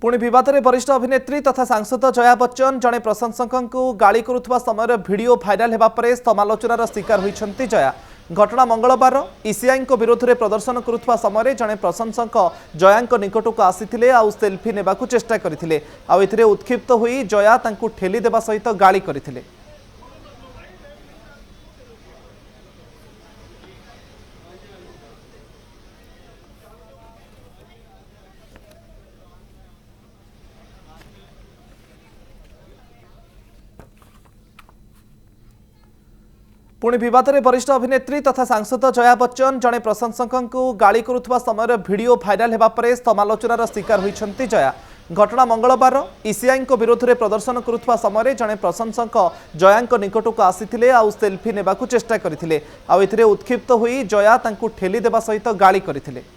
पुणी विवाद में वरिष्ठ अभिनेत्री तथा सांसद जया बच्चन जड़े प्रशंसक को गाड़ी करुवा समय वीडियो भाइराल होगा पर समालोचनार शिकार होती जया। घटना मंगलवार ईसीआई विरोध में प्रदर्शन करुवा समय जड़े प्रशंसक जया निकटक आसी आउ सेल्फी नेबा चेष्टा करते उत्क्षिप्त हो जया ठेली देवा सहित गाड़ी करते। पुणी विवाद में वरिष्ठ अभिनेत्री तथा सांसद जया बच्चन जड़े प्रशंसक को गाड़ी करुवा समय वीडियो भाइराल होगा पर समालोचनार शिकार होती जया। घटना मंगलवार ईसीआई विरोध में प्रदर्शन करुवा समय जड़े प्रशंसक जया निकटक आसी आउ सेल्फी नेबा चेष्टा करते उत्क्षिप्त हो जया ठेली देवा सहित गाड़ी करते।